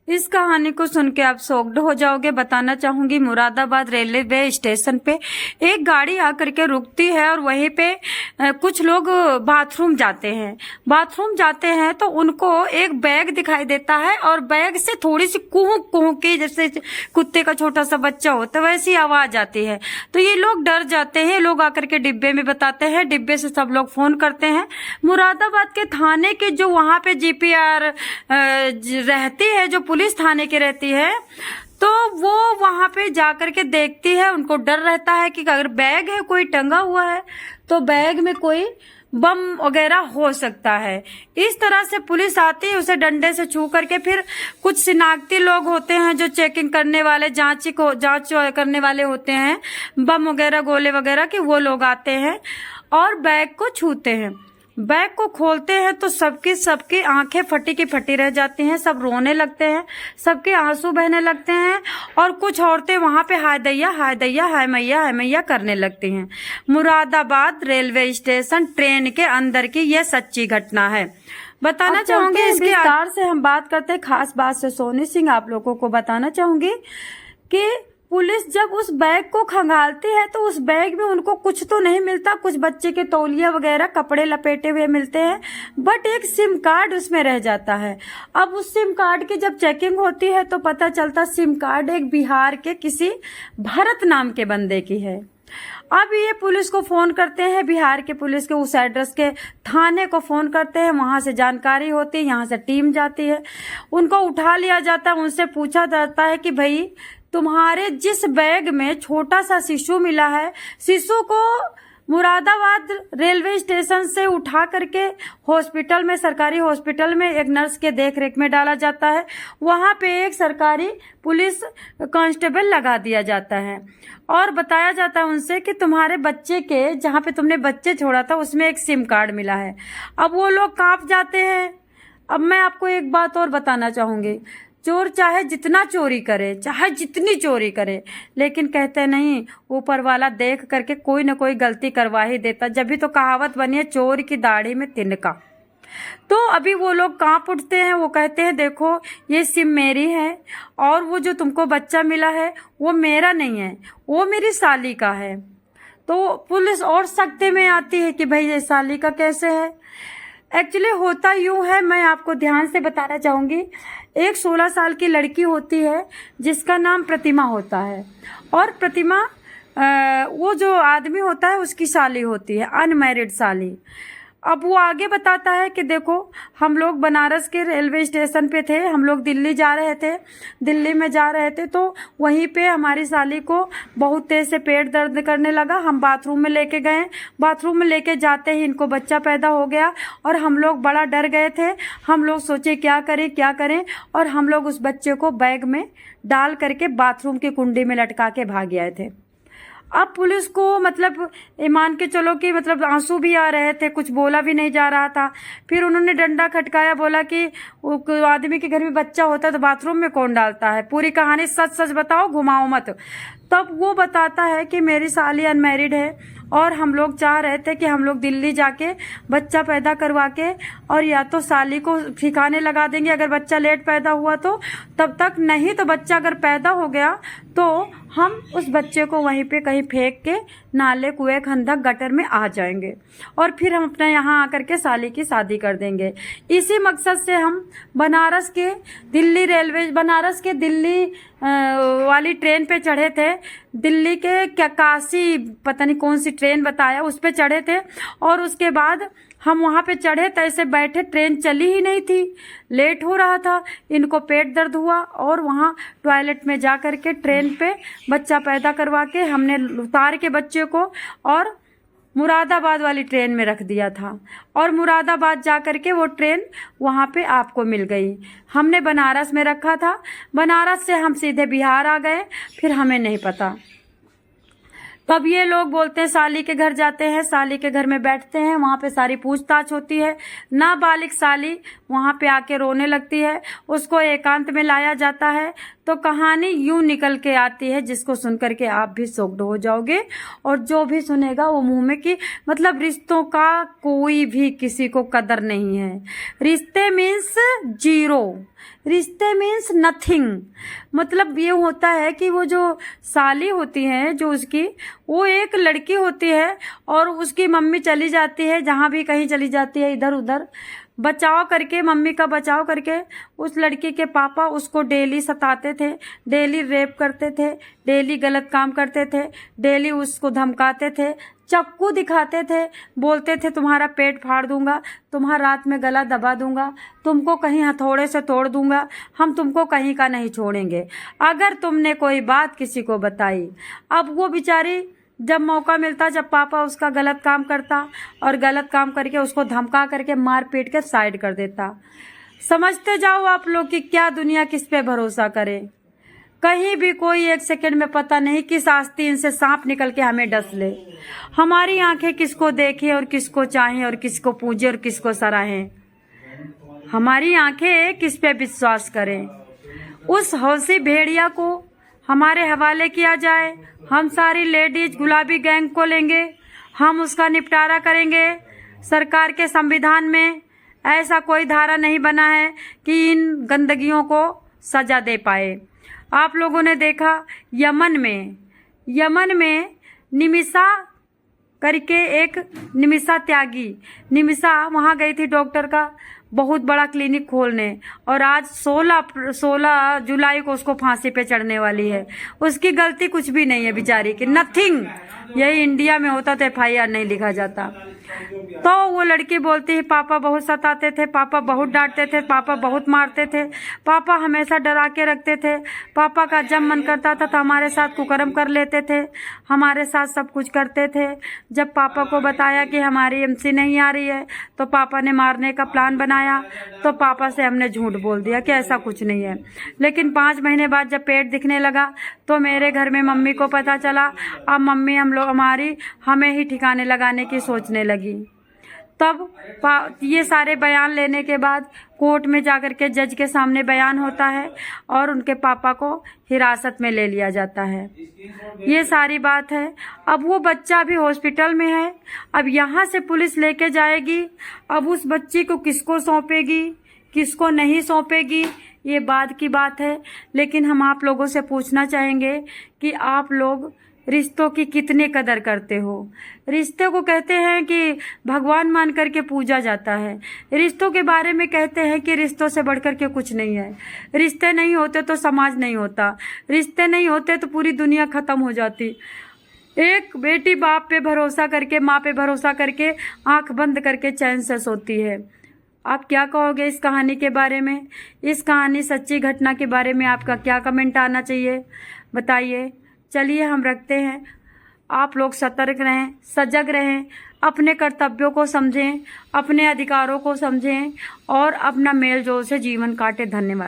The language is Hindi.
इस कहानी को सुन के आप शॉक्ड हो जाओगे। बताना चाहूंगी, मुरादाबाद रेलवे स्टेशन पे एक गाड़ी आकर के रुकती है और वहीं पे कुछ लोग बाथरूम जाते हैं तो उनको एक बैग दिखाई देता है और बैग से थोड़ी सी कुहू कुहू की, जैसे कुत्ते का छोटा सा बच्चा होता है वैसी आवाज आती है। तो ये लोग डर जाते हैं। लोग आकर के डिब्बे में बताते हैं, डिब्बे से सब लोग फोन करते हैं। मुरादाबाद के थाने के जो वहां पे जीपीआर रहती है, जो पुलिस थाने की रहती है, तो वो वहां पे जाकर के देखती है। उनको डर रहता है कि अगर बैग है कोई टंगा हुआ है तो बैग में कोई बम वगैरह हो सकता है। इस तरह से पुलिस आती है, उसे डंडे से छू करके, फिर कुछ शिनाख्ती लोग होते हैं जो चेकिंग करने वाले, जांच करने वाले होते हैं, बम वगैरह गोले वगैरह के, वो लोग आते हैं और बैग को छूते हैं। बैग को खोलते हैं तो सबकी आंखें फटी की फटी रह जाती हैं, सब रोने लगते हैं, सबके आंसू बहने लगते हैं और कुछ औरतें वहां पे हाय दैया हाय मैया करने लगती हैं। मुरादाबाद रेलवे स्टेशन ट्रेन के अंदर की यह सच्ची घटना है। बताना चाहूंगी, इसके विस्तार से हम बात करते हैं। खास बात से सोनी सिंह आप लोगों को बताना चाहूंगी कि पुलिस जब उस बैग को खंगालती है तो उस बैग में उनको कुछ तो नहीं मिलता, कुछ बच्चे के तौलिया वगैरह कपड़े लपेटे हुए मिलते हैं, बट एक सिम कार्ड उसमें रह जाता है। अब उस सिम कार्ड की जब चेकिंग होती है तो पता चलता सिम कार्ड एक बिहार के किसी भरत नाम के बंदे की है। अब ये पुलिस को फोन करते हैं, बिहार के पुलिस के उस एड्रेस के थाने को फोन करते हैं, वहां से जानकारी होती है, यहाँ से टीम जाती है, उनको उठा लिया जाता है, उनसे पूछा जाता है कि भाई तुम्हारे जिस बैग में छोटा सा शिशु मिला है, शिशु को मुरादाबाद रेलवे स्टेशन से उठा करके हॉस्पिटल में, सरकारी हॉस्पिटल में एक नर्स के देखरेख में डाला जाता है। वहां पे एक सरकारी पुलिस कांस्टेबल लगा दिया जाता है और बताया जाता है उनसे कि तुम्हारे बच्चे के, जहां पे तुमने बच्चे छोड़ा था उसमें एक सिम कार्ड मिला है। अब वो लोग कांप जाते हैं। अब मैं आपको एक बात और बताना चाहूंगी, चोर चाहे जितना चोरी करे, चाहे जितनी चोरी करे, लेकिन कहते नहीं ऊपर वाला देख करके कोई न कोई गलती करवा ही देता। जब भी तो कहावत बनी है, चोर की दाढ़ी में तिनका। तो अभी वो लोग कांप उठते हैं, वो कहते हैं देखो ये सिम मेरी है और वो जो तुमको बच्चा मिला है वो मेरा नहीं है, वो मेरी साली का है। तो पुलिस और सख्ते में आती है कि भाई ये साली का कैसे है। एक्चुअली होता यूं है, मैं आपको ध्यान से बताना चाहूंगी। एक 16 साल की लड़की होती है जिसका नाम प्रतिमा होता है और प्रतिमा वो जो आदमी होता है उसकी साली होती है, अनमैरिड साली। अब वो आगे बताता है कि देखो हम लोग बनारस के रेलवे स्टेशन पे थे, हम लोग दिल्ली में जा रहे थे तो वहीं पे हमारी साली को बहुत तेज से पेट दर्द करने लगा। हम बाथरूम में लेके गए, बाथरूम में लेके जाते ही इनको बच्चा पैदा हो गया और हम लोग बड़ा डर गए थे। हम लोग सोचे क्या करें और हम लोग उस बच्चे को बैग में डाल करके बाथरूम की कुंडी में लटका के भाग आए थे। अब पुलिस को मतलब मान के चलो कि मतलब आंसू भी आ रहे थे, कुछ बोला भी नहीं जा रहा था। फिर उन्होंने डंडा खटकाया, बोला कि वो आदमी के घर में बच्चा होता है तो बाथरूम में कौन डालता है, पूरी कहानी सच सच बताओ, घुमाओ मत। तब वो बताता है कि मेरी साली अनमैरिड है और हम लोग चाह रहे थे कि हम लोग दिल्ली जाके बच्चा पैदा करवा के और या तो साली को ठिकाने लगा देंगे अगर बच्चा लेट पैदा हुआ तो, तब तक नहीं तो बच्चा अगर पैदा हो गया तो हम उस बच्चे को वहीं पे कहीं फेंक के नाले, कुएं, खंदक, गटर में आ जाएंगे और फिर हम अपने यहाँ आकर के साली की शादी कर देंगे। इसी मकसद से हम बनारस के दिल्ली वाली ट्रेन पे चढ़े थे। दिल्ली के क्या काशी पता नहीं कौन सी ट्रेन बताया, उस पे चढ़े थे और उसके बाद हम वहां पे चढ़े, तैसे बैठे, ट्रेन चली ही नहीं थी, लेट हो रहा था, इनको पेट दर्द हुआ और वहां टॉयलेट में जा करके ट्रेन पे बच्चा पैदा करवा के हमने उतार के बच्चे को और मुरादाबाद वाली ट्रेन में रख दिया था और मुरादाबाद जा करके वो ट्रेन वहां पे आपको मिल गई। हमने बनारस में रखा था, बनारस से हम सीधे बिहार आ गए, फिर हमें नहीं पता। तब ये लोग बोलते हैं साली के घर जाते हैं, साली के घर में बैठते हैं, वहां पे सारी पूछताछ होती है। नाबालिग साली वहां पे आके रोने लगती है, उसको एकांत में लाया जाता है तो कहानी यूं निकल के आती है जिसको सुन करके आप भी शॉक्ड हो जाओगे, और जो भी सुनेगा वो मुंह में कि मतलब रिश्तों का कोई भी किसी को कदर नहीं है। रिश्ते मीन्स जीरो, रिश्ते मीन्स नथिंग। मतलब ये होता है कि वो जो साली होती है जो उसकी, वो एक लड़की होती है और उसकी मम्मी चली जाती है, जहाँ भी कहीं चली जाती है इधर उधर, बचाव करके, मम्मी का बचाव करके उस लड़की के पापा उसको डेली सताते थे, डेली रेप करते थे, डेली गलत काम करते थे, डेली उसको धमकाते थे, चाकू दिखाते थे, बोलते थे तुम्हारा पेट फाड़ दूंगा, तुम्हारा रात में गला दबा दूंगा, तुमको कहीं हथौड़े से तोड़ दूंगा, हम तुमको कहीं का नहीं छोड़ेंगे अगर तुमने कोई बात किसी को बताई। अब वो बेचारी जब मौका मिलता, जब पापा उसका गलत काम करता और गलत काम करके उसको धमका करके मार पीट के साइड कर देता। समझते जाओ आप लोग कि क्या दुनिया किस पे भरोसा करे। कहीं भी कोई एक सेकंड में पता नहीं किस आस्तीन से सांप निकल के हमें डस ले। हमारी आंखें किसको देखें और किसको चाहें और किसको पूजे और किसको सराहें। हमारी आंखें किस पे विश्वास करें। उस हौसी भेड़िया को हमारे हवाले किया जाए, हम सारी लेडीज गुलाबी गैंग को लेंगे, हम उसका निपटारा करेंगे। सरकार के संविधान में ऐसा कोई धारा नहीं बना है कि इन गंदगियों को सजा दे पाए। आप लोगों ने देखा यमन में निमिषा करके एक निमिषा त्यागी, निमिषा वहाँ गई थी डॉक्टर का बहुत बड़ा क्लिनिक खोलने, और आज 16 जुलाई को उसको फांसी पे चढ़ने वाली है। उसकी गलती कुछ भी नहीं है बेचारी की, नथिंग। यही इंडिया में होता तो FIR नहीं लिखा जाता। तो वो लड़की बोलती है पापा बहुत सताते थे, पापा बहुत डांटते थे, पापा बहुत मारते थे, पापा हमेशा डरा के रखते थे, पापा का जब मन करता था तो हमारे साथ कुकर्म कर लेते थे, हमारे साथ सब कुछ करते थे। जब पापा को बताया कि हमारी MC नहीं आ रही है तो पापा ने मारने का प्लान बनाया, तो पापा से हमने झूठ बोल दिया कि ऐसा कुछ नहीं है। लेकिन 5 महीने बाद जब पेट दिखने लगा तो मेरे घर में मम्मी को पता चला। अब मम्मी हमें ही ठिकाने लगाने की सोचने लगी। तब ये सारे बयान लेने के बाद कोर्ट में जाकर के जज के सामने बयान होता है और उनके पापा को हिरासत में ले लिया जाता है। ये सारी बात है। अब वो बच्चा भी हॉस्पिटल में है, अब यहाँ से पुलिस लेके जाएगी, अब उस बच्ची को किसको सौंपेगी किसको नहीं सौंपेगी ये बाद की बात है। लेकिन हम आप लोगों से पूछना चाहेंगे कि आप लोग रिश्तों की कितनी कदर करते हो। रिश्ते को कहते हैं कि भगवान मान करके पूजा जाता है। रिश्तों के बारे में कहते हैं कि रिश्तों से बढ़कर के कुछ नहीं है। रिश्ते नहीं होते तो समाज नहीं होता, रिश्ते नहीं होते तो पूरी दुनिया खत्म हो जाती। एक बेटी बाप पे भरोसा करके, माँ पे भरोसा करके आंख बंद करके चैन से सोती है। आप क्या कहोगे इस कहानी के बारे में? इस कहानी सच्ची घटना के बारे में आपका क्या कमेंट आना चाहिए बताइए। चलिए हम रखते हैं। आप लोग सतर्क रहें, सजग रहें, अपने कर्तव्यों को समझें, अपने अधिकारों को समझें और अपना मेल जोल से जीवन काटें। धन्यवाद।